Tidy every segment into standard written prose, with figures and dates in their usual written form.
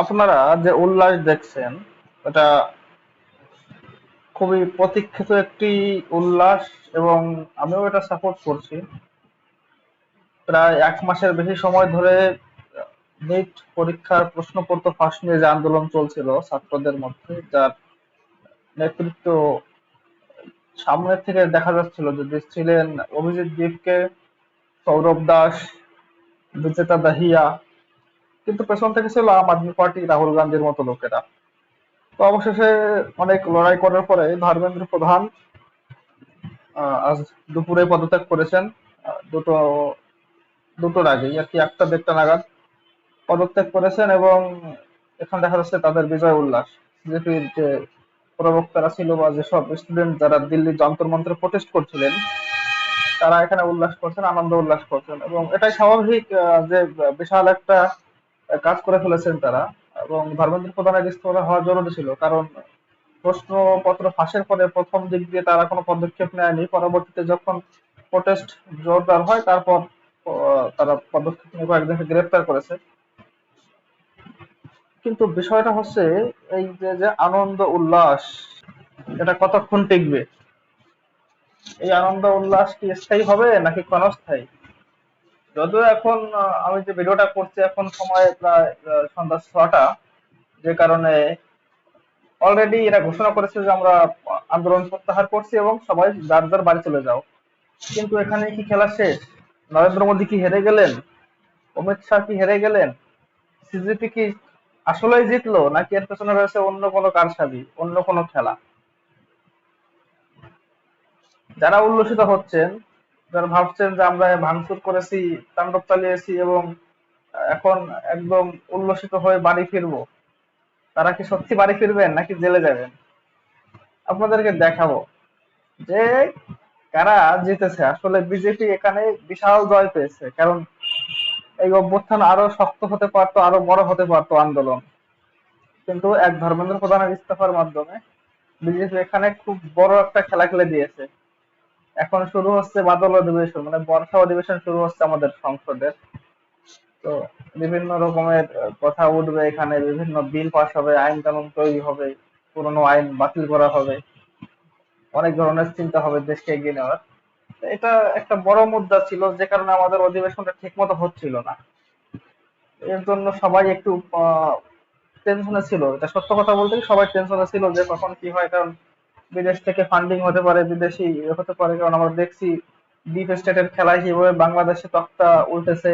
আপনারা যে উল্লাস দেখছেন এটা খুবই প্রতীক্ষিত একটি উল্লাস, এবং আমিও এটা সাপোর্ট করছি। প্রায় 1 মাসের বেশি সময় ধরে নিট পরীক্ষার প্রশ্নপত্র ফাঁস নিয়ে যে আন্দোলন চলছিল ছাত্রদের মধ্যে, যার নেতৃত্ব সামনের থেকে দেখা যাচ্ছিল যে ছিলেন অভিজিৎ দীপকে, সৌরভ দাস, বিজেতা দাহিয়া, কিন্তু পেছন থেকে ছিল আম আদমি পার্টি, রাহুল গান্ধীর মতো লোকেরা। তো অবশেষে অনেক লড়াই করার পরে ধর্মেন্দ্র প্রধান আজ দুপুরে পদত্যাগ করেছেন। দুটো দুটোর আগে আর কি, 1টা 1:30 নাগাদ পদত্যাগ করেছেন, এবং এখানে দেখা যাচ্ছে তাদের বিজয় উল্লাস। বিজেপির যে প্রবক্তারা ছিল বা যেসব স্টুডেন্ট যারা দিল্লির যন্তর মন্ত্রে প্রটেস্ট করছিলেন, তারা এখানে উল্লাস করছেন, আনন্দ উল্লাস করছেন, এবং এটাই স্বাভাবিক যে বিশাল একটা কাজ করে ফেলেছেন তারা। এবং ধর্মেন্দ্র প্রধানের ইস্তফা হওয়া জরুরি ছিল, কারণ প্রশ্নপত্র ফাঁসের পরে প্রথম দিক দিয়ে তারা কোনো পদক্ষেপ নেয়নি। পরবর্তীতে যখন প্রোটেস্ট জোরদার হয়, তারপর তারা পদক্ষেপ নিয়ে কয়েকজনকে গ্রেপ্তার করেছে। কিন্তু বিষয়টা হচ্ছে এই যে যে আনন্দ উল্লাস, এটা কতক্ষণ টিকবে? এই আনন্দ উল্লাস কি স্থায়ী হবে নাকি ক্ষণস্থায়ী? যদিও এখন আমি যে ভিডিওটা করছি, এখন সময় প্রায় সন্ধ্যা 6টা, যে কারণে অলরেডি এরা ঘোষণা করেছে যে আমরা আন্দোলন প্রত্যাহার করছি এবং সবাই যার যার বাড়ি চলে যাও। কিন্তু এখানে কি খেলা শেষ? নরেন্দ্র মোদী কি হেরে গেলেন? অমিত শাহ কি হেরে গেলেন? সিজেপি কি আসলেই জিতলো, নাকি এর পেছনে রয়েছে অন্য কোনো কারসাজি, অন্য কোনো খেলা? যারা উল্লসিত হচ্ছেন, যারা ভাবছেন যে আমরা ভাঙচুর করেছি, তাণ্ডব চালিয়েছি এবং এখন একদম উল্লসিত হয়ে বাড়ি ফিরবো, তারা কি সত্যি বাড়ি ফিরবেন নাকি জেলে যাবেন? আপনাদেরকে দেখাবো যে কারা জিতেছে। আসলে বিজেপি এখানে বিশাল জয় পেয়েছে, কারণ এই অভ্যুত্থান আরো শক্ত হতে পারতো, আরো বড় হতে পারতো আন্দোলন, কিন্তু এক ধর্মেন্দ্র প্রধানের ইস্তফার মাধ্যমে বিজেপি এখানে খুব বড় একটা খেলা খেলে দিয়েছে। এখন শুরু হচ্ছে বাদল অধিবেশন, মানে বর্ষা অধিবেশন শুরু হচ্ছে আমাদের সংসদের। তো বিভিন্ন রকমের কথা উঠবে এখানে, বিভিন্ন বিল পাস হবে, আইন কানুন তৈরি হবে, পুরনো আইন বাতিল করা হবে, অনেক ধরনের চিন্তা হবে দেশকে এগিয়ে নেওয়ার। তো এটা একটা বড় মুদ্রা ছিল, যে কারণে আমাদের অধিবেশনটা ঠিক মতো হচ্ছিল না। এর জন্য সবাই একটু টেনশনে ছিল। এটা সত্য কথা বলতে কি, সবাই টেনশনে ছিল যে কখন কি হয়, কারণ বিদেশ থেকে ফান্ডিং হতে পারে, বিদেশি হতে পারে, কারণ আমরা দেখছি ডিপ স্টেটের খেলায় কিভাবে বাংলাদেশে তক্তা উল্টেছে,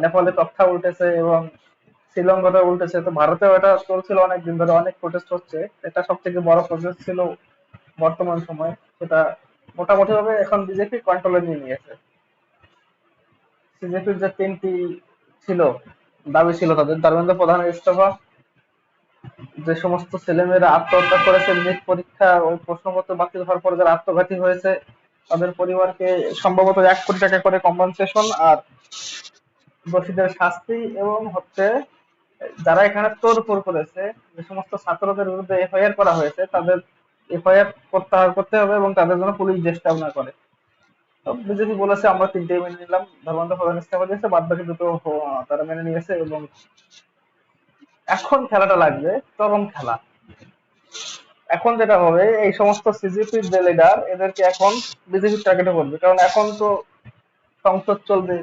নেপালে তক্তা উল্টেছে, এবং শ্রীলঙ্কাতে উল্টেছে। তো ভারতেও এটা চলছিল অনেকদিন ধরে, অনেক প্রোটেস্ট হচ্ছে। এটা সব থেকে বড় প্রোটেস্ট ছিল বর্তমান সময়ে। সেটা মোটামুটি ভাবে এখন বিজেপি কন্ট্রোলে নিয়ে নিয়েছে। বিজেপির যে 3টি ছিল দাবি ছিল তাদের, ধর্মেন্দ্র প্রধানের ইস্তফা, যে সমস্ত ছেলেমেয়েরা আত্মহত্যা করেছে নিট পরীক্ষা ওই প্রশ্নপত্র বাতিল হওয়ার পরে, যারা আত্মঘাতী হয়েছে তাদের পরিবারকে সম্ভবত 1 কোটি টাকা করে কম্পেনসেশন, আর দোষীদের শাস্তি, এবং হচ্ছে যারা এখানে তোড়ফোড় করেছে, যে সমস্ত ছাত্রদের বিরুদ্ধে এফআইআর করা হয়েছে, তাদের এফআইআর প্রত্যাহার করতে হবে এবং তাদের জন্য পুলিশ ডিস্টার্ব না করে। তো বিজেপি বলেছে আমরা 3টেই মেনে নিলাম। ধর্মেন্দ্র প্রধান ইস্তফা দিয়েছে, বাদ বাকি দুটো তারা মেনে নিয়েছে। এবং এখন খেলাটা লাগবে চরম খেলা। এখন যেটা হবে, এই সমস্ত সিজিপির যে লিডার, এদেরকে এখন বিজেপির টার্গেটে করবে, কারণ এখন তো সংসদ চলবে,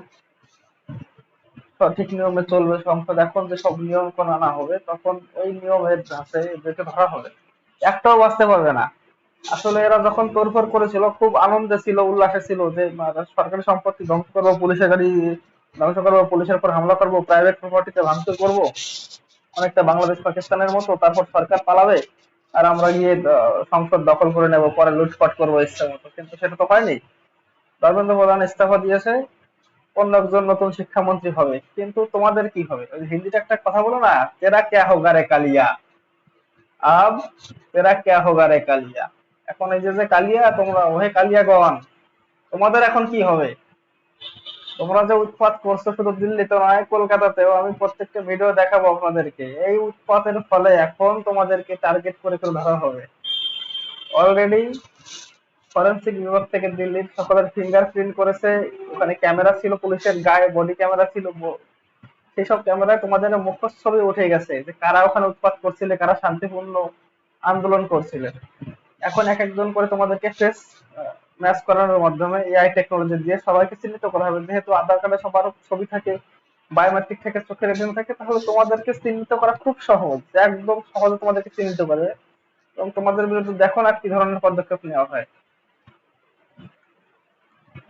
সঠিক নিয়মে চলবে সংসদ। এখন যে সব নিয়ম কানুন আনা হবে, তখন ওই নিয়মের ধাঁচে এদেরকে ধরা হবে, একটাও বাঁচতে পারবে না। আসলে এরা যখন তোড়ফোড় করেছিল, খুব আনন্দে ছিল, উল্লাসে ছিল যে সরকারি সম্পত্তি ধ্বংস করবো, পুলিশের গাড়ি ধ্বংস করবো, পুলিশের উপর হামলা করবো, প্রাইভেট প্রপার্টিতে ভাঙচুর করবো, অনেকটা বাংলাদেশ পাকিস্তানের মতো। তারপর সরকার পালাবে আর আমরা গিয়ে সংসদ দখল করে নেব, পরে লুটপাট করবো ইচ্ছা মতো। কিন্তু সেটা তো হয়নি। ধর্মেন্দ্র প্রধান ইস্তফা দিয়েছে, অন্য একজন নতুন শিক্ষামন্ত্রী হবে। কিন্তু তোমাদের কি হবে? ওই হিন্দিতে একটা কথা বলো না, তেরা ক্যা হোগা রে কালিয়া, আব তেরা ক্যা হোগা রে কালিয়া। এখন এই যে যে কালিয়া, তোমরা ওহে কালিয়াগণ, তোমাদের এখন কি হবে? তোমরা যে উৎপাত করছো শুধু দিল্লিতে নয়, কলকাতাতেও, আমি প্রত্যেকটা ভিডিও দেখাবো আপনাদেরকে। এই উৎপাতের ফলে এখন তোমাদেরকে টার্গেট করে করে ধরা হবে। অলরেডি ফরেন্সিক বিভাগ থেকে দিল্লির সকলের ফিঙ্গারপ্রিন্ট করেছে। ওখানে ক্যামেরা ছিল, পুলিশের গায়ে বডি ক্যামেরা ছিল, সেই সব ক্যামেরায় তোমাদের মুখোশ ছবি উঠে গেছে যে কারা ওখানে উৎপাত করছিলে, কারা শান্তিপূর্ণ আন্দোলন করছিলে। এখন এক একজন করে তোমাদেরকে ফেস ম্যাচ করানোর মাধ্যমে এআই টেকনোলজি দিয়ে সবাইকে চিহ্নিত করা হবে। যেহেতু আধার কার্ডে সবার ছবি থাকে, বায়োমেট্রিক থাকে, চোখের রেটিনা থাকে, তাহলে তোমাদেরকে চিহ্নিত করা খুব সহজ, একদম সহজে তোমাদেরকে চিহ্নিত করে এবং তোমাদের বিরুদ্ধে দেখো না কি ধরনের পদক্ষেপ নেওয়া হয়।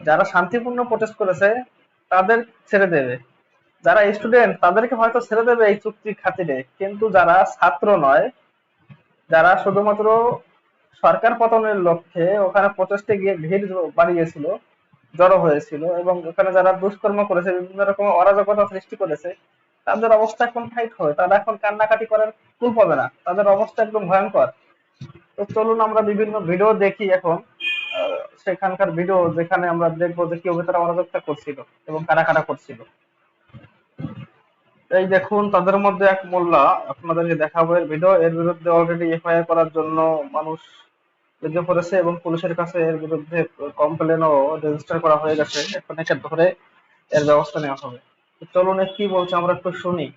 যারা শান্তিপূর্ণ প্রোটেস্ট করেছে তাদের ছেড়ে দেবে, যারা স্টুডেন্ট তাদেরকে হয়তো ছেড়ে দেবে এই চুক্তির খাতিরে, কিন্তু যারা ছাত্র নয়, যারা শুধুমাত্র সরকার পতনের লক্ষ্যে ওখানে প্রচেষ্টা গিয়ে ভিড় বাড়িয়েছিল, জড়ো হয়েছিল এবং ওখানে যারা দুষ্কর্ম করেছে, বিভিন্ন রকম অরাজকতা সৃষ্টি করেছে, তাদের অবস্থা এখন টাইট হবে। তারা এখন কান্নাকাটি করার কুল পাবে না, তাদের অবস্থা একদম ভয়ঙ্কর। তো চলুন আমরা বিভিন্ন ভিডিও দেখি এখন, সেখানকার ভিডিও যেখানে আমরা দেখবো যে কিভাবে তারা অরাজকতা করছিল এবং কারা কারা করছিল। এই দেখুন তাদের মধ্যে এক মোল্লা, আপনাদেরকে দেখাবো এর ভিডিও। এর বিরুদ্ধে অলরেডি এফআইআর করার জন্য মানুষ লেগে পড়েছে এবং পুলিশের কাছে এর বিরুদ্ধে কমপ্লেনও রেজিস্টার করা হয়ে গেছে। এখন একে ধরে এর ব্যবস্থা নেওয়া হবে। তো চলুন এর কি বলছে আমরা একটু শুনি।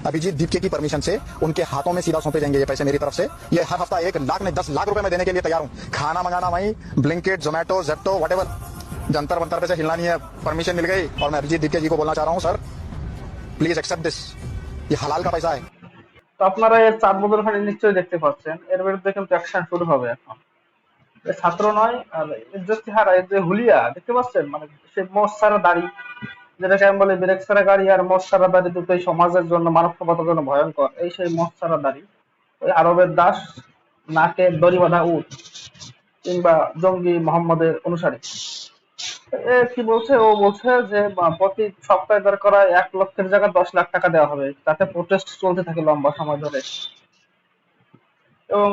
अभिजीत दीपके की परमिशन से उनके हाथों में सीधा सौंपे जाएंगे ये पैसे मेरी तरफ से। ये हर हफ्ता 1 लाख नहीं 10 लाख रुपए मैं देने के लिए तैयार हूँ। खाना मंगाना वहीं, Blinkit, Zomato, Zepto, whatever, Jantar Mantar पे से हिलना नहीं है। परमिशन मिल गई और मैं अभिजीत दीपके जी को बोलना चाह रहा हूँ, सर प्लीज एक्सेप्ट दिस, ये हलाल का पैसा है। তো আপনারা এর চার বদলখানি নিশ্চয়ই দেখতে পাচ্ছেন, এর বিরুদ্ধে কিন্তু অ্যাকশন শুরু হবে এখন। এ ছাত্র নয়, আর এর যে চেহারা, এর যে হুলিয়া দেখতে পাচ্ছেন, মানে সে মোষ ছাড়া দাড়ি, যেটাকে আমি বলি ব্রেক ছাড়া গাড়ি আর মোষ ছাড়া দাড়ি দুটোই সমাজের জন্য, মানব সভ্যতার জন্য ভয়ঙ্কর। এই সেই মোষ ছাড়া দাড়ি, ওই আরবের দাস, নাকে দড়ি বাঁধা উট, কিংবা জঙ্গি মোহাম্মদের অনুসারী। এ কি বলছে, ও বলছে যে প্রতি সপ্তাহে দরকার হয় 1 লক্ষের জায়গায় 10 লাখ টাকা দেওয়া হবে, তাতে প্রোটেস্ট চলতে থাকে লম্বা সময় ধরে। এবং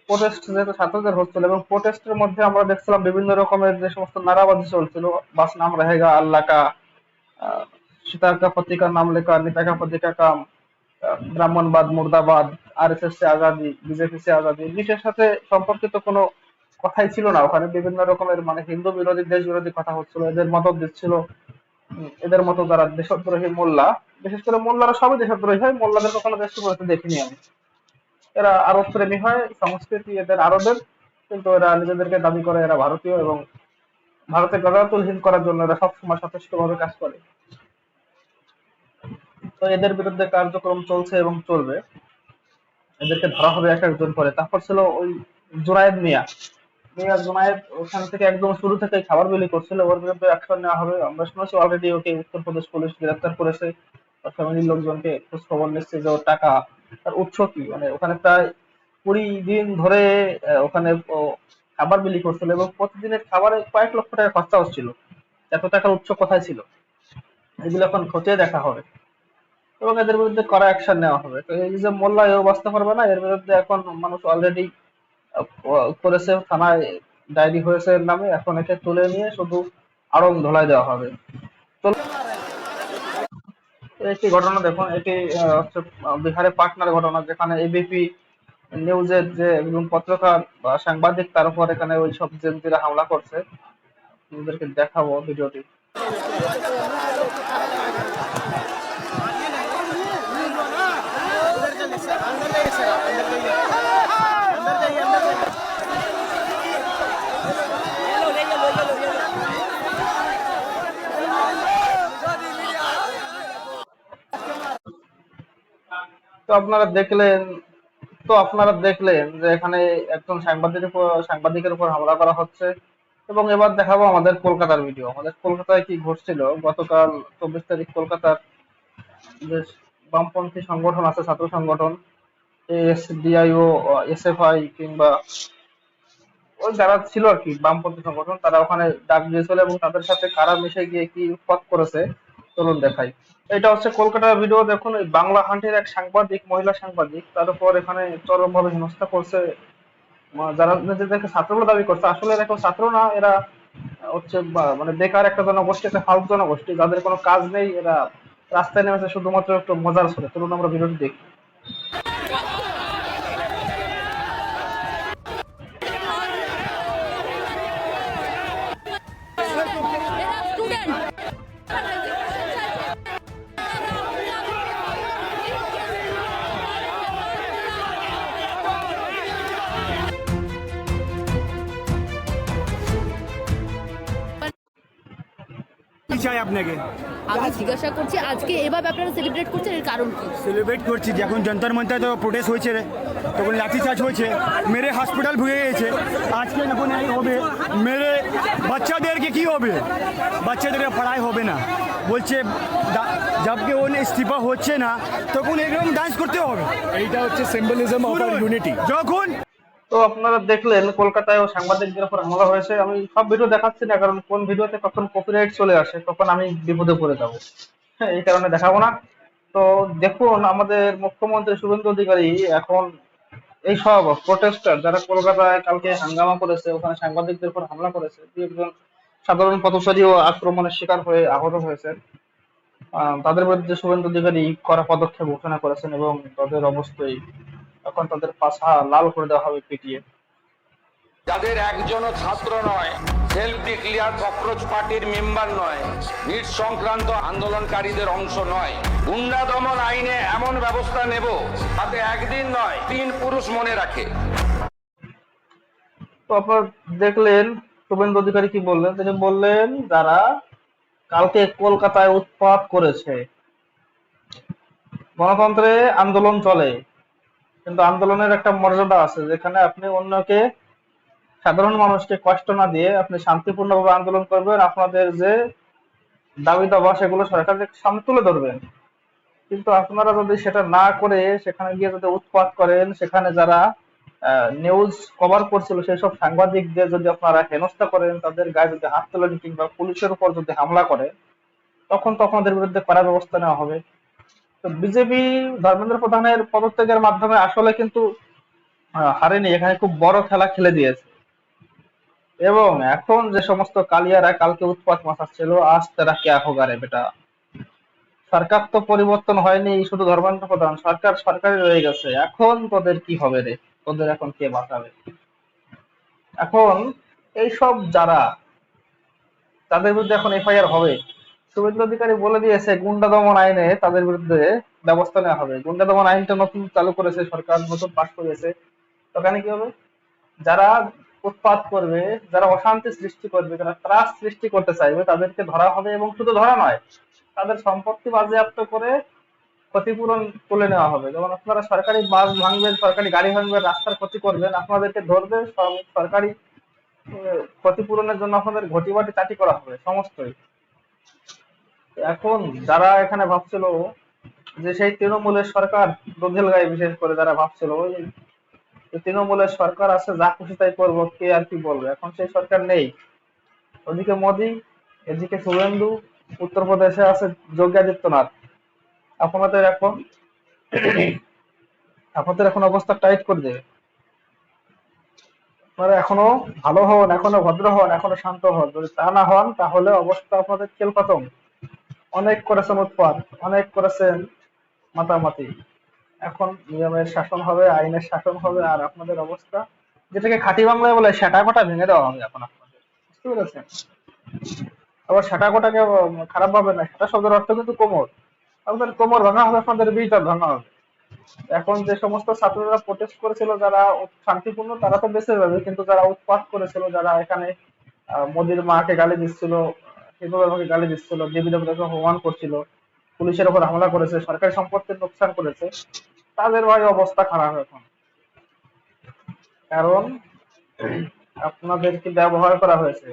প্রোটেস্ট যেহেতু ছাত্রদের হচ্ছিল এবং প্রোটেস্টের মধ্যে আমরা দেখছিলাম বিভিন্ন রকমের যে সমস্ত নারাবাজি চলছিল, বাস নাম रहेगा अल्लाह का, सीता का पति का नाम लेकर नेता का पति का काम, ব্রাহ্মণবাদ মুর্দাবাদ, আরএসএস সে আজাদি, বিজেপি সে আজাদি, দেশের সাথে সম্পর্কিত কোনো কথাই ছিল না ওখানে। বিভিন্ন রকমের মানে হিন্দু বিরোধী, দেশ বিরোধী কথা হচ্ছিল, এদের মদত দিচ্ছিল। এদের মতো যারা দেশদ্রোহী মোল্লা, বিশেষ করে মোল্লারা সবই দেশদ্রোহী হয়, মোল্লাদের কখনো দেশদ্রোহী দেখিনি আমি। এরা আরব প্রেমী হয়, সংস্কৃতি এদের আরবের, কিন্তু এরা নিজেদেরকে দাবি করে এরা ভারতীয় এবং ভারতে গণতন্ত্রহীন করার জন্য এরা সবসময় সচেষ্ট ভাবে কাজ করে। তো এদের বিরুদ্ধে কার্যক্রম চলছে এবং চলবে, এদেরকে ধরা হবে এক একজন করে। তারপর ছিল ওই জুনায়েদ মিয়া, জুনায়েদ ওখান থেকে একদম শুরু থেকে খাবার বিলি করছিল, ওর বিরুদ্ধে অ্যাকশন নেওয়া হবে। আমরা শুনেছি অলরেডি ওকে উত্তরপ্রদেশ পুলিশ গ্রেফতার করেছে, ওর ফ্যামিলির লোকজনকে খোঁজ খবর নিচ্ছে যে ওর টাকা, তার উৎস কি। মানে ওখানে প্রায় 20 দিন ধরে ওখানে ও খাবার বিলি করছিল এবং প্রতিদিনের খাবারে কয়েক লক্ষ টাকা খরচা হচ্ছিল। এত টাকার উৎস কোথায় ছিল, এগুলো এখন খতিয়ে দেখা হবে এবং এদের বিরুদ্ধে কড়া অ্যাকশন নেওয়া হবে। তো এই যে মোল্লা, এও বাঁচতে পারবে না, এর বিরুদ্ধে এখন মানুষ অলরেডি করেছে, থানায় ডায়েরি হয়েছে এর নামে। এখন একে তুলে নিয়ে শুধু আড়ং ধোলাই দেওয়া হবে। তো একটি ঘটনা দেখুন, এটি হচ্ছে বিহারের পাটনার ঘটনা, যেখানে এবিপি নিউজের যে একজন পত্রকার বা সাংবাদিক, তার উপর এখানে ওই সব জেনজিরা হামলা করছে। আপনাদেরকে দেখাবো ভিডিওটি। তো আপনারা দেখলেন, যে এখানে একজন সাংবাদিকের উপর হামলা করা হচ্ছে। এবং এবার দেখাবো আমাদের কলকাতার ভিডিও। আমাদের কলকাতায় কি ঘটছিল গতকাল 24 তারিখ। কলকাতার যে বামপন্থী সংগঠন আছে, ছাত্র সংগঠন, এসডিআইও, এসএফআই, কিংবা ওই যারা ছিল আর কি বামপন্থী সংগঠন, তারা ওখানে ডাক দিয়েছিল এবং তাদের সাথে কারা মিশে গিয়ে কি উৎপাত করেছে চলুন দেখাই। এটা হচ্ছে কলকাতার ভিডিও। দেখুন, ওই বাংলা হান্টের এক সাংবাদিক, মহিলা সাংবাদিক, তার উপর এখানে চরমভাবে হেনস্থা করছে। যারা নিজেদেরকে ছাত্র বলে দাবি করছে, আসলে এরা কেউ ছাত্র না, এরা হচ্ছে মানে বেকার একটা জনগোষ্ঠী, একটা ফালতু জনগোষ্ঠী, যাদের কোনো কাজ নেই। এরা রাস্তায় নেমেছে শুধুমাত্র একটু মজার ছলে। চলুন আমরা ভিডিওটি দেখি। চাই আপনাকে? আমি জিজ্ঞাসা করছি আজকে এভাবে আপনারা সেলিব্রেট করছেন এর কারণ কি? সেলিব্রেট করছি যখন যন্তর মন্তর তো প্রোটেস্ট হয়েছে, তখন লাঠিচার্জ হয়েছে, মেরে হসপিটাল ভুগে গেছে। আজকে যখন এই হবে, মেরে বাচ্চাদেরকে কি হবে? বাচ্চাদের পড়াই হবে না বলছে। যাবকে ওন ইস্তিফা হচ্ছে না, তখন এরকম ডান্স করতে হবে। এইটা হচ্ছে সিম্বলিজম অফ আওয়ার ইউনিটি। যখন তো আপনারা দেখলেন কলকাতায় সাংবাদিকদের উপর হামলা হয়েছে। আমি সব ভিডিও দেখাচ্ছি না, কারণ কোন ভিডিওতে কখন কপিরাইট চলে আসে তখন আমি বিপদে পড়ে যাবো। হ্যাঁ, এই কারণে দেখাবো না। তো দেখুন, আমাদের মুখ্যমন্ত্রী শুভেন্দু অধিকারী এখন এই সব প্রোটেস্টার যারা কলকাতায় কালকে হাঙ্গামা করেছে, ওখানে সাংবাদিকদের উপর হামলা করেছে, দু একজন সাধারণ পথচারীও আক্রমণের শিকার হয়ে আহত হয়েছে, তাদের বিরুদ্ধে শুভেন্দু অধিকারী কড়া পদক্ষেপ ঘোষণা করেছেন এবং তাদের অবশ্যই এখন তাদের পাছা লাল করে দেওয়া হবে পিটিয়ে। যাদের একজনও ছাত্র নয়, সেলফ ডিক্লিয়ার ককরোচ পার্টির মেম্বার নয়, নিট সংক্রান্ত আন্দোলনকারীদের অংশ নয়, গুন্ডা দমন আইনে এমন ব্যবস্থা নেব তাতে একদিন নয় 3 পুরুষ মনে রাখে। তো আপনারা দেখলেন শুভেন্দু অধিকারী কি বললেন। তিনি বললেন যারা কালকে কলকাতায় উৎপাত করেছে, গণতন্ত্রে আন্দোলন চলে, কিন্তু আন্দোলনের একটা মর্যাদা আছে, যেখানে আপনি অন্যকে, সাধারণ মানুষকে কষ্ট না দিয়ে আপনি শান্তিপূর্ণভাবে আন্দোলন করবেন, আপনাদের যে দাবি দাবা সেগুলো সরকারের সামনে তুলে ধরবেন। কিন্তু আপনারা যদি সেটা না করে সেখানে গিয়ে যদি উৎপাত করেন, সেখানে যারা নিউজ কভার করছিল সেই সব সাংবাদিকদের যদি আপনারা হেনস্থা করেন, তাদের গায়ে যদি হাত তোলেন কিংবা পুলিশের উপর যদি হামলা করে, তখন তো আপনাদের বিরুদ্ধে কড়া ব্যবস্থা নেওয়া হবে। তো বিজেপি ধর্মেন্দ্র প্রধানের পদত্যাগের মাধ্যমে আসলে কিন্তু হারেনি, এখানে খুব বড় খেলা খেলে দিয়েছে। এবং এখন যে সমস্ত কালিয়ারা কালকে উৎপাত মাচাচ্ছিল, আজ তারা কে হোগা রে বেটা। সরকার তো পরিবর্তন হয়নি, শুধু ধর্মেন্দ্র প্রধান, সরকার সরকারই রয়ে গেছে। এখন তোদের কি হবে রে? তোদের এখন কে বাঁচাবে? এখন এইসব যারা, তাদের বিরুদ্ধে এখন এফআইআর হবে। শুভেন্দু অধিকারী বলে দিয়েছে গুন্ডা দমন আইনে তাদের বিরুদ্ধে ব্যবস্থা নেওয়া হবে। গুন্ডা দমন আইনটা নতুন চালু করেছে সরকার, নতুন পাশ করেছে। ওখানে কি হবে? যারা উৎপাত করবে, যারা অশান্তি সৃষ্টি করবে, যারা ত্রাস সৃষ্টি করতে চাইবে, তাদেরকে ধরা হবে। এবং শুধু ধরা নয়, তাদের সম্পত্তি বাজেয়াপ্ত করে ক্ষতিপূরণ তুলে নেওয়া হবে। যেমন আপনারা সরকারি বাস ভাঙবেন, সরকারি গাড়ি ভাঙবেন, রাস্তার ক্ষতি করবেন, আপনাদেরকে ধরবে, সরকারি ক্ষতিপূরণের জন্য আপনাদের ঘটিবাটি চাটি করা হবে সমস্তই। এখন যারা এখানে ভাবছিল যে সেই তৃণমূলের সরকার, দোধেল গায়ে বিশেষ করে যারা ভাবছিল ওই যে তৃণমূলের সরকার আছে, যা খুশি তাই করবো, কে আর কি বলবে, এখন সেই সরকার নেই। ওদিকে মোদী, এদিকে শুভেন্দু, উত্তরপ্রদেশে আছে যোগী আদিত্যনাথ। আপনাদের এখন অবস্থা টাইট করে দেবে। আপনারা এখনো ভালো হন, এখনো ভদ্র হন, এখনো শান্ত হন। যদি তা না হন তাহলে অবস্থা আপনাদের খেলপাতম। অনেক করেছেন উৎপাত, অনেক করেছেন মাতামাতি, এখন নিয়মের শাসন হবে, আইনের শাসন হবে, আর আপনাদের অবস্থা, যেটাকে খাঁটি বাংলায় বলে সেটা কোটা ভেঙে দেওয়া হবে এখন আপনাদের। বুঝতে পেরেছেন? আবার সেটা কোটাকে খারাপ ভাবে না, সেটা শব্দের অর্থ কিন্তু কোমর। আপনাদের কোমর ভাঙা হবে, আপনাদের বিটার ভাঙা হবে। এখন যে সমস্ত ছাত্ররা প্রোটেস্ট করেছিল, যারা শান্তিপূর্ণ, তারা তো বেঁচে যাবে, কিন্তু যারা উৎপাত করেছিল, যারা এখানে মোদির মাকে গালি দিচ্ছিল, হিন্দু ধর্মকে গালি দিচ্ছিল, দেবী দেবতাকে অপমান করছিল, পুলিশের উপর হামলা করেছে, সরকারি সম্পত্তির লোকসান করেছে, তাদের ভাই অবস্থা খারাপ এখন। কারণ আপনাদেরকে ব্যবহার করা হয়েছে।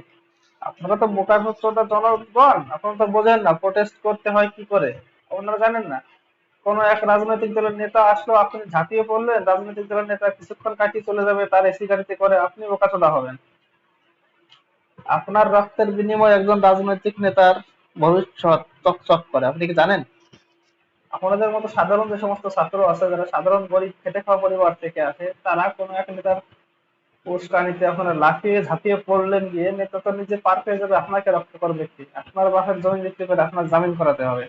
আপনারা তো বোকা সত্যটা জনগণ, আপনারা তো বোঝেন না প্রোটেস্ট করতে হয় কি করে, আপনারা জানেন না। কোন এক রাজনৈতিক দলের নেতা আসলো, আপনি ঝাঁপিয়ে পড়লেন, রাজনৈতিক দলের নেতা কিছুক্ষণ কাটিয়ে চলে যাবে, তার এসি গাড়িতে করে, আপনি বোকাচোদা হবেন। আপনার রক্তের বিনিময়ে একজন রাজনৈতিক নেতার ভবিষ্যৎ চকচক করে, আপনি কি জানেন? আপনাদের মতো সাধারণ যে সমস্ত ছাত্র আছে, যারা সাধারণ গরিব খেটে খাওয়া পরিবার থেকে আসে, তারা কোনো এক নেতার উস্কানিতে আপনারা লাফিয়ে ঝাঁপিয়ে পড়লেন, গিয়ে নেতা তো নিজে পার পেয়ে যাবে, আপনাকে রক্ষা করবে কি? আপনার বাসার জমি বিক্রি করে আপনার জামিন করাতে হবে।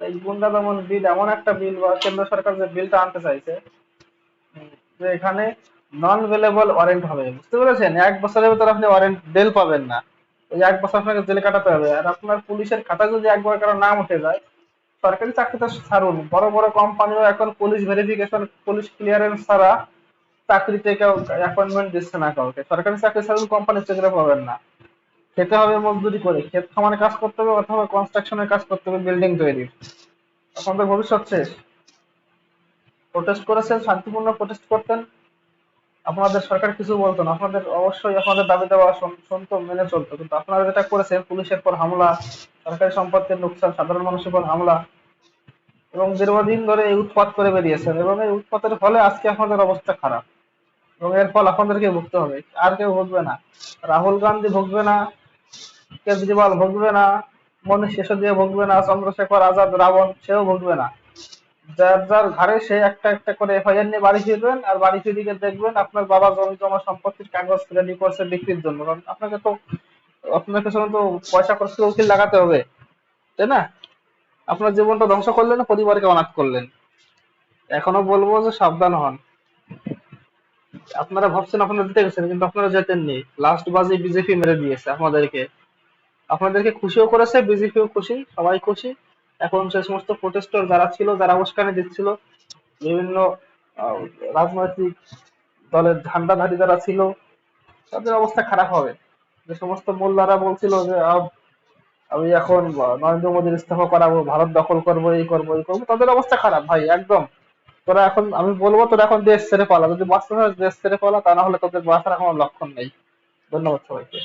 এই গুন্ডা দমন বিল এমন একটা বিল, বা কেন্দ্র সরকার যে বিলটা আনতে চাইছে, যে এখানে নন ভেলেবল ওয়ারেন্ট হবে। বুঝতে পেরেছেন? 1 বছরের ভিতরে আপনি ওয়ারেন্ট বেল পাবেন না, ওই 1 বছর আপনাকে জেলে কাটাতে হবে। আর আপনার পুলিশের খাতায় যদি একবার কারো নাম উঠে যায়, সরকারি চাকরিতে ছাড়ুন, বড় বড় কোম্পানিও এখন পুলিশ ভেরিফিকেশন, পুলিশ ক্লিয়ারেন্স ছাড়া চাকরিতে কেউ অ্যাপয়েন্টমেন্ট দিচ্ছে না কাউকে। সরকারি চাকরি ছাড়ুন, কোম্পানির চাকরি পাবেন না। খেতে হবে মজদুরি করে, ক্ষেত খামারে কাজ করতে হবে অথবা কনস্ট্রাকশনের কাজ করতে হবে, বিল্ডিং তৈরির। আপনাদের ভবিষ্যৎ শেষ। প্রটেস্ট করেছেন, শান্তিপূর্ণ প্রটেস্ট করতেন, আপনাদের সরকার কিছু বলতো না, আপনাদের অবশ্যই আপনাদের দাবি দেওয়া শুনতো, মেনে চলতো। কিন্তু আপনারা যেটা করেছেন, পুলিশের পর হামলা, সরকারি সম্পত্তির লোকসান, সাধারণ মানুষের পর হামলা, এবং দীর্ঘদিন ধরে এই উৎপাত করে বেরিয়েছেন, এবং এই উৎপাতের ফলে আজকে আপনাদের অবস্থা খারাপ, এবং এর ফল আপনাদেরকে ভুগতে হবে, আর কেউ ভুগবে না। রাহুল গান্ধী ভুগবে না, কেজরিওয়াল ভুগবে না, মনীষ সিসোদিয়া ভুগবে না, চন্দ্রশেখর আজাদ রাবণ সেও ভুগবে না। যার যার ঘরে সে একটা একটা করে এফআইআর নিয়ে বাড়ি ফিরবেন, আর বাড়ি ফিরে গিয়ে দেখবেন আপনার বাবা জমি জমা সম্পত্তির কাগজ রেডি করছে বিক্রির জন্য। কারণ আপনার পেছনে তো পয়সা খরচ করে উকিল লাগাতে হবে, তাই না? আপনার জীবনটা ধ্বংস করলেন, পরিবারকে অনাথ করলেন। এখনো বলবো যে সাবধান হন। আপনারা ভাবছেন আপনারা জিতে গেছেন, কিন্তু আপনারা জেতেননি। লাস্ট বাজে বিজেপি মেরে দিয়েছে আপনাদেরকে। আপনাদেরকে খুশিও করেছে, বিজেপিও খুশি, সবাই খুশি। এখন সে সমস্ত প্রোটেস্টর যারা ছিল, যারা উস্কানি দিচ্ছিল, বিভিন্ন আহ, রাজনৈতিক দলের ঝান্ডাধারী যারা ছিল, তাদের অবস্থা খারাপ হবে। যে সমস্ত মোল্লারা বলছিল যে আমি এখন নরেন্দ্র মোদীর ইস্তফা করাবো, ভারত দখল করবো, এই করবো এই করবো, তাদের অবস্থা খারাপ ভাই একদম। তোরা এখন, আমি বলবো তোরা এখন দেশ ছেড়ে পালা, যদি বাঁচতে হয় দেশ ছেড়ে পালা, তা না হলে তোদের বাঁচার কোনো লক্ষণ নেই। ধন্যবাদ সবাইকে।